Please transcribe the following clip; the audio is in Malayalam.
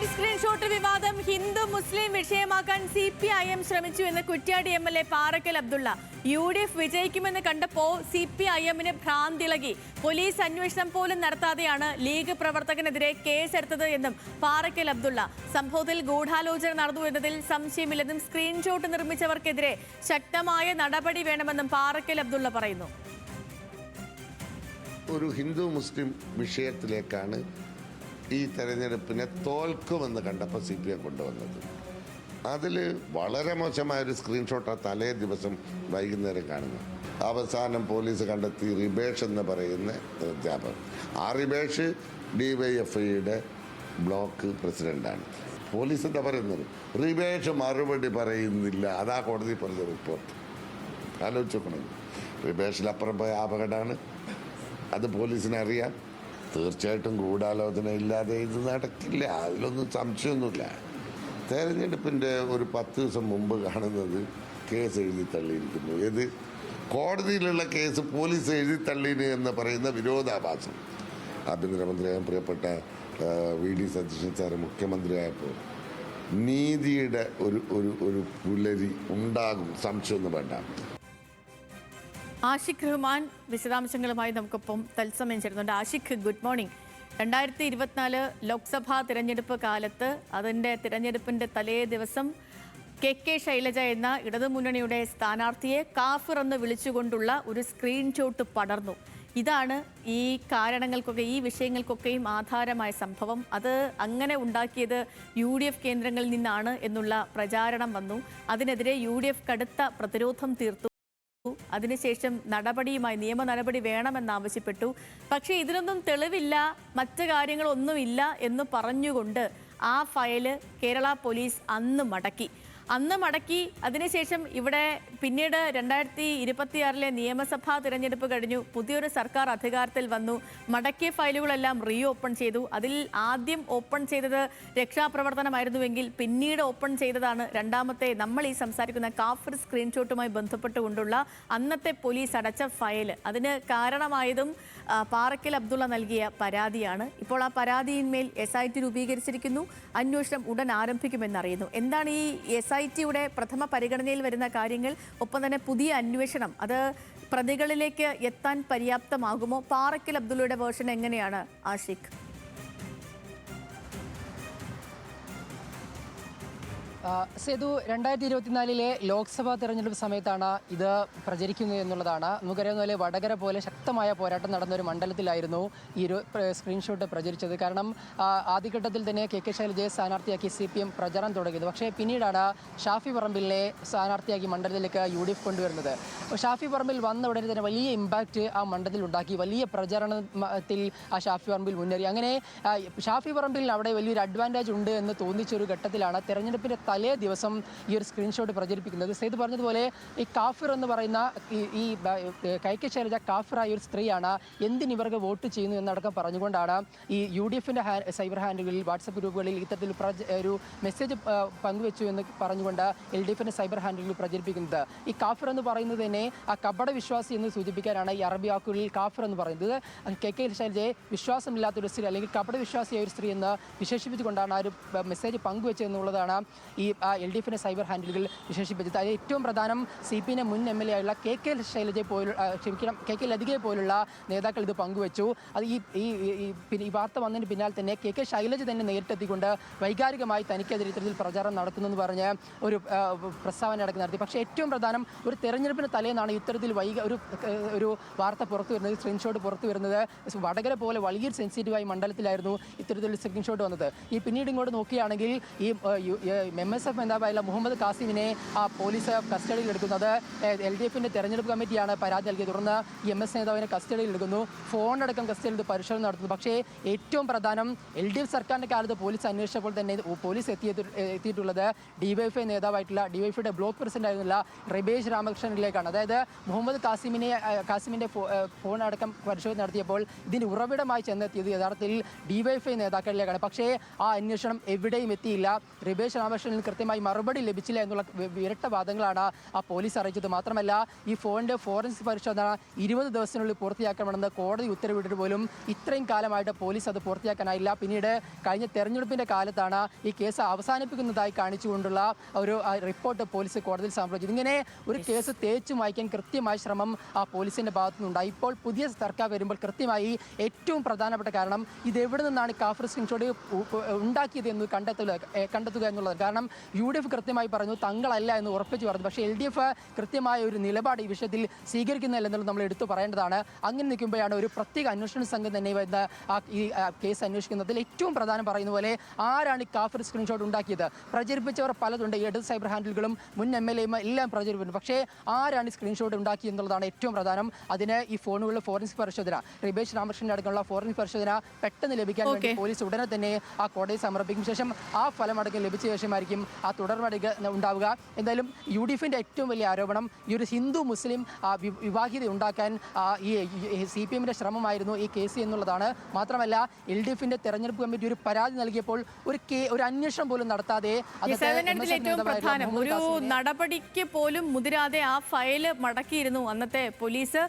കാഫിർ സ്ക്രീൻഷോട്ട് വിവാദം ഹിന്ദു മുസ്ലിം വിഷയമാക്കാൻ CPIM ശ്രമിച്ചു എന്ന് കുറ്റ്യാടി MLA പാറക്കൽ അബ്ദുള്ള. UDF വിജയിക്കുമെന്ന് കണ്ടപ്പോൾ CPIM-ന് ഭ്രാന്തിളകി. പോലീസ് അന്വേഷണം പോലും നടത്താതെയാണ് ലീഗ് പ്രവർത്തകനെതിരെ കേസെടുത്തത് എന്നും പാറക്കൽ അബ്ദുള്ള. സംഭവത്തിൽ ഗൂഢാലോചന നടന്നു എന്നതിൽ സംശയമില്ലെന്നും സ്ക്രീൻഷോട്ട് നിർമ്മിച്ചവർക്കെതിരെ ശക്തമായ നടപടി വേണമെന്നും പാറക്കൽ അബ്ദുള്ള പറയുന്നു. ഒരു ഹിന്ദു മുസ്ലിം വിഷയത്തിലേക്കാണ് ഈ തെരഞ്ഞെടുപ്പിനെ തോൽക്കുമെന്ന് കണ്ടപ്പോൾ CPI കൊണ്ടുവന്നത്. അതിൽ വളരെ മോശമായൊരു സ്ക്രീൻഷോട്ട് തലേ ദിവസം വൈകുന്നേരം കാണുന്നു. അവസാനം പോലീസ് കണ്ടെത്തി റിബേഷ് എന്ന് പറയുന്ന അധ്യാപകൻ. ആ റിബേഷ് DYFIയുടെ ബ്ലോക്ക് പ്രസിഡൻ്റാണ്. പോലീസ് എന്താ പറയുന്നത്? റിബേഷ് മറുപടി പറയുന്നില്ല. അതാ കോടതി പറഞ്ഞ റിപ്പോർട്ട്. ആലോചിക്കണം. റിബേഷിലപ്പുറം പോയ അപകടമാണ്. അത് പോലീസിനറിയാം. തീർച്ചയായിട്ടും ഗൂഢാലോചന ഇല്ലാതെ ഇത് നടക്കില്ല. അതിലൊന്നും സംശയമൊന്നുമില്ല. തെരഞ്ഞെടുപ്പിൻ്റെ ഒരു 10 ദിവസം മുമ്പ് കാണുന്നത് കേസ് എഴുതി തള്ളിയിരിക്കുന്നു. ഏത് കോടതിയിലുള്ള കേസ് പോലീസ് എഴുതി തള്ളിന് എന്ന് പറയുന്ന വിരോധാഭാസം. ആഭ്യന്തരമന്ത്രിയായ പ്രിയപ്പെട്ട VD സതീശൻ സാറ് മുഖ്യമന്ത്രിയായപ്പോൾ നീതിയുടെ ഒരു പുലരി ഉണ്ടാകും, സംശയമൊന്നും വേണ്ട. ആഷിഖ് റഹ്മാൻ വിശദാംശങ്ങളുമായി നമുക്കൊപ്പം തത്സമയം ചേരുന്നുണ്ട്. Ashiq, good morning. 2024 ലോക്സഭാ തിരഞ്ഞെടുപ്പ് കാലത്ത് അതിൻ്റെ തിരഞ്ഞെടുപ്പിൻ്റെ തലേ ദിവസം KK ശൈലജ എന്ന ഇടതുമുന്നണിയുടെ സ്ഥാനാർത്ഥിയെ കാഫിർ എന്ന് വിളിച്ചുകൊണ്ടുള്ള ഒരു സ്ക്രീൻഷോട്ട് പടർന്നു. ഇതാണ് ഈ കാരണങ്ങൾക്കൊക്കെ, ഈ വിഷയങ്ങൾക്കൊക്കെയും ആധാരമായ സംഭവം. അത് അങ്ങനെ ഉണ്ടാക്കിയത് UDF കേന്ദ്രങ്ങളിൽ നിന്നാണ് എന്നുള്ള പ്രചാരണം വന്നു. അതിനെതിരെ UDF കടുത്ത പ്രതിരോധം തീർത്തു. അതിനുശേഷം നിയമ നടപടി വേണമെന്നാവശ്യപ്പെട്ടു. പക്ഷേ ഇതിനൊന്നും തെളിവില്ല, മറ്റു കാര്യങ്ങളൊന്നുമില്ല എന്ന് പറഞ്ഞുകൊണ്ട് ആ ഫയല് കേരള പോലീസ് അന്ന് മടക്കി. അതിനുശേഷം ഇവിടെ പിന്നീട് 2026 നിയമസഭാ തിരഞ്ഞെടുപ്പ് കഴിഞ്ഞു. പുതിയൊരു സർക്കാർ അധികാരത്തിൽ വന്നു. മടക്കിയ ഫയലുകളെല്ലാം ഓപ്പൺ ചെയ്തു. അതിൽ ആദ്യം ഓപ്പൺ ചെയ്തത് രക്ഷാപ്രവർത്തനമായിരുന്നുവെങ്കിൽ പിന്നീട് ഓപ്പൺ ചെയ്തതാണ് രണ്ടാമത്തെ നമ്മൾ ഈ സംസാരിക്കുന്ന കാഫിർ സ്ക്രീൻഷോട്ടുമായി ബന്ധപ്പെട്ടുകൊണ്ടുള്ള അന്നത്തെ പോലീസ് അടച്ച ഫയൽ. അതിന് കാരണമായതും പാറക്കൽ അബ്ദുള്ള നൽകിയ പരാതിയാണ്. ഇപ്പോൾ ആ പരാതിയിന്മേൽ SIT രൂപീകരിച്ചിരിക്കുന്നു. അന്വേഷണം ഉടൻ ആരംഭിക്കുമെന്നറിയുന്നു. എന്താണ് ഈ SITയുടെ പ്രഥമ പരിഗണനയിൽ വരുന്ന കാര്യങ്ങൾ? ഒപ്പം തന്നെ പുതിയ അന്വേഷണം അത് പ്രതികളിലേക്ക് എത്താൻ പര്യാപ്തമാകുമോ? പാറക്കൽ അബ്ദുള്ളയുടെ വേർഷൻ എങ്ങനെയാണ് ആഷിഖ്? സേതു, 2024 ലോക്സഭാ തെരഞ്ഞെടുപ്പ് സമയത്താണ് ഇത് പ്രചരിക്കുന്നത് എന്നുള്ളതാണ്. നമുക്കറിയാവുന്ന പോലെ വടകര പോലെ ശക്തമായ പോരാട്ടം നടന്ന ഒരു മണ്ഡലത്തിലായിരുന്നു ഈ ഒരു സ്ക്രീൻഷോട്ട് പ്രചരിച്ചത്. കാരണം ആദ്യഘട്ടത്തിൽ തന്നെ KK ശൈലജയെ സ്ഥാനാർത്ഥിയാക്കി CPM പ്രചാരണം തുടങ്ങിയത്. പക്ഷേ പിന്നീടാണ് ഷാഫി പറമ്പിലിനെ സ്ഥാനാർത്ഥിയാക്കി മണ്ഡലത്തിലേക്ക് UDF കൊണ്ടുവരുന്നത്. ഷാഫി പറമ്പിൽ വന്ന ഉടനെ തന്നെ വലിയ ഇമ്പാക്റ്റ് ആ മണ്ഡലത്തിൽ ഉണ്ടാക്കി. വലിയ പ്രചാരണത്തിൽ ആ ഷാഫി പറമ്പിൽ മുന്നേറി. അങ്ങനെ ഷാഫി പറമ്പിൽ അവിടെ വലിയൊരു അഡ്വാൻറ്റേജ് ഉണ്ട് എന്ന് തോന്നിച്ചൊരു ഘട്ടത്തിലാണ് തെരഞ്ഞെടുപ്പിൻ്റെ തലേ ദിവസം ഈ ഒരു സ്ക്രീൻഷോട്ട് പ്രചരിപ്പിക്കുന്നത്. സേതു പറഞ്ഞതുപോലെ ഈ കാഫിർ എന്ന് പറയുന്ന ഈ KK ശൈലജ കാഫിറായ ഒരു സ്ത്രീയാണ്, എന്തിനിവർക്ക് വോട്ട് ചെയ്യുന്നു എന്നടക്കം പറഞ്ഞുകൊണ്ടാണ് ഈ UDFിൻ്റെ സൈബർ ഹാൻഡിലുകളിൽ വാട്സപ്പ് ഗ്രൂപ്പുകളിൽ ഇത്തരത്തിൽ ഒരു മെസ്സേജ് പങ്കുവെച്ചു എന്ന് പറഞ്ഞുകൊണ്ട് LDFിൻ്റെ സൈബർ ഹാൻഡിലുകളിൽ പ്രചരിപ്പിക്കുന്നത്. ഈ കാഫിർ എന്ന് പറയുന്നത് തന്നെ ആ കപട വിശ്വാസി എന്ന് സൂചിപ്പിക്കാനാണ് ഈ അറബി വാക്കുകളിൽ കാഫിർ എന്ന് പറയുന്നത്. KK ശൈലജയെ വിശ്വാസമില്ലാത്തൊരു സ്ത്രീ അല്ലെങ്കിൽ കപട വിശ്വാസിയായ ഒരു സ്ത്രീ എന്ന് വിശേഷിപ്പിച്ചുകൊണ്ടാണ് ആ ഒരു മെസ്സേജ് പങ്കുവെച്ചത് എന്നുള്ളതാണ് ഈ LDFിൻ്റെ സൈബർ ഹാൻഡിലുകൾ വിശേഷിപ്പിച്ചത്. അതിൽ ഏറ്റവും പ്രധാനം CPM മുൻ MLA ആയുള്ള KK ശൈലജയെ KK ലതികയെ പോലുള്ള നേതാക്കൾ ഇത് പങ്കുവെച്ചു. അത് ഈ വാർത്ത വന്നതിന് പിന്നാലെ തന്നെ KK ശൈലജ തന്നെ നേരിട്ടെത്തിക്കൊണ്ട് വൈകാരികമായി തനിക്കെതിരെ ഇത്തരത്തിൽ പ്രചാരണം നടത്തുന്നെന്ന് പറഞ്ഞ് ഒരു പ്രസ്താവന അടക്കം നടത്തി. പക്ഷേ ഏറ്റവും പ്രധാനം ഒരു തെരഞ്ഞെടുപ്പിന് തലേന്നാണ് ഇത്തരത്തിൽ ഒരു വാർത്ത പുറത്തു വരുന്നത്, സ്ക്രീൻഷോട്ട് പുറത്തു വരുന്നത്. വടകര പോലെ വലിയൊരു സെൻസിറ്റീവായ മണ്ഡലത്തിലായിരുന്നു ഇത്തരത്തിലുള്ള സ്ക്രീൻഷോട്ട് വന്നത്. പിന്നീട് ഇങ്ങോട്ട് നോക്കുകയാണെങ്കിൽ ഈ MSF നേതാവായുള്ള മുഹമ്മദ് കാസിമിനെ പോലീസ് കസ്റ്റഡിയിലെടുക്കുന്നത് LDFിൻ്റെ തെരഞ്ഞെടുപ്പ് കമ്മിറ്റിയാണ് പരാതി നൽകിയത്. തുടർന്ന് ഈ MS നേതാവിനെ കസ്റ്റഡിയിലെടുക്കുന്നു. ഫോണടക്കം കസ്റ്റഡിയിൽ പരിശോധന നടത്തുന്നു. പക്ഷേ ഏറ്റവും പ്രധാനം LDF സർക്കാരിൻ്റെ കാലത്ത് പോലീസ് അന്വേഷിച്ചപ്പോൾ തന്നെ പോലീസ് എത്തിയിട്ടുള്ളത് DYFI നേതാവായിട്ടുള്ള DYFIയുടെ ബ്ലോക്ക് പ്രസിഡന്റ് ആയിരുന്നില്ല റിബേഷ് രാമകൃഷ്ണനിലേക്കാണ്. അതായത് മുഹമ്മദ് കാസിമിൻ്റെ ഫോണടക്കം പരിശോധന നടത്തിയപ്പോൾ ഇതിൻ്റെ ഉറവിടമായി ചെന്നെത്തിയത് യഥാർത്ഥത്തിൽ DYFI നേതാക്കളിലേക്കാണ്. പക്ഷേ ആ അന്വേഷണം എവിടെയും എത്തിയില്ല. റിബേഷ് രാമകൃഷ്ണനിൽ നിന്ന് കൃത്യമായി മറുപടി ലഭിച്ചില്ല എന്നുള്ള വിരട്ട വാദങ്ങളാണ് ആ പോലീസ് അറിയിച്ചത്. മാത്രമല്ല ഈ ഫോണിന്റെ ഫോറൻസിക് പരിശോധന 20 ദിവസത്തിനുള്ളിൽ പൂർത്തിയാക്കണമെന്ന് കോടതി ഉത്തരവിട്ടിട്ട് പോലും ഇത്രയും കാലമായിട്ട് പോലീസ് അത് പൂർത്തിയാക്കാനായില്ല. പിന്നീട് കഴിഞ്ഞ തെരഞ്ഞെടുപ്പിന്റെ കാലത്താണ് ഈ കേസ് അവസാനിപ്പിക്കുന്നതായി കാണിച്ചുകൊണ്ടുള്ള ഒരു റിപ്പോർട്ട് പോലീസ് കോടതിയിൽ സമർപ്പിച്ചത്. ഇങ്ങനെ ഒരു കേസ് തേച്ചു മായ്ക്കാൻ കൃത്യമായ ശ്രമം ആ പോലീസിന്റെ ഭാഗത്തുനിന്നുണ്ടായി. ഇപ്പോൾ പുതിയ സർക്കാർ വരുമ്പോൾ കൃത്യമായി ഏറ്റവും പ്രധാനപ്പെട്ട കാരണം ഇത് എവിടെ നിന്നാണ് കാഫർ സ്ക്രീൻഷോട്ട് ഉണ്ടാക്കിയത് എന്ന് കണ്ടെത്തുക എന്നുള്ളത്. കാരണം UDF കൃത്യമായി പറഞ്ഞു തങ്ങളല്ല എന്ന് ഉറപ്പിച്ചു പറഞ്ഞു. പക്ഷേ LDF കൃത്യമായ ഒരു നിലപാട് ഈ വിഷയത്തിൽ സ്വീകരിക്കുന്നില്ല എന്നുള്ളത് നമ്മൾ എടുത്തു പറയേണ്ടതാണ്. അങ്ങനെ നിൽക്കുമ്പോഴാണ് ഒരു പ്രത്യേക അന്വേഷണ സംഘം തന്നെ ഈ കേസ് അന്വേഷിക്കുന്നതിൽ ഏറ്റവും പ്രധാനം പറയുന്ന പോലെ ആരാണ് ഈ കാഫർ സ്ക്രീൻഷോട്ട് ഉണ്ടാക്കിയത്. പ്രചരിപ്പിച്ചവർ പലതുണ്ട്, ഇടത് സൈബർ ഹാൻഡിലുകളും മുൻ MLA എല്ലാം പ്രചരിപ്പിക്കുന്നു. പക്ഷേ ആരാണ് ഈ സ്ക്രീൻഷോട്ട് ഉണ്ടാക്കി എന്നുള്ളതാണ് ഏറ്റവും പ്രധാനം. അതിന് ഈ ഫോണുകളിൽ ഫോറൻസിക് പരിശോധന, റിബേഷ് രാമകൃഷ്ണന്റെ അടക്കമുള്ള ഫോറൻസിക് പരിശോധന പെട്ടെന്ന് ലഭിക്കാൻ വേണ്ടി പോലീസ് ഉടനെ തന്നെ ആ കോടതിയിൽ സമർപ്പിക്കും. ശേഷം ആ ഫലമടക്കം ലഭിച്ച ശേഷമായിരിക്കും ആ തുടർപടികൾ ഉണ്ടാവുക. എന്തായാലും UDFന്റെ ഏറ്റവും വലിയ ആരോപണം ഈ ഒരു ഹിന്ദു മുസ്ലിം വിവാഹിത ഉണ്ടാക്കാൻ ഈ CPMന്റെ ശ്രമമായിരുന്നു ഈ കേസ് എന്നുള്ളതാണ്. മാത്രമല്ല LDFന്റെ തെരഞ്ഞെടുപ്പ് കമ്മിറ്റി ഒരു പരാതി നൽകിയപ്പോൾ ഒരു അന്വേഷണം പോലും നടത്താതെ ഏറ്റവും പ്രധാനം ഒരു നടപടിക്ക് പോലും മുതിരാതെ ആ ഫയല് മടക്കിയിരുന്നു അന്നത്തെ പോലീസ്.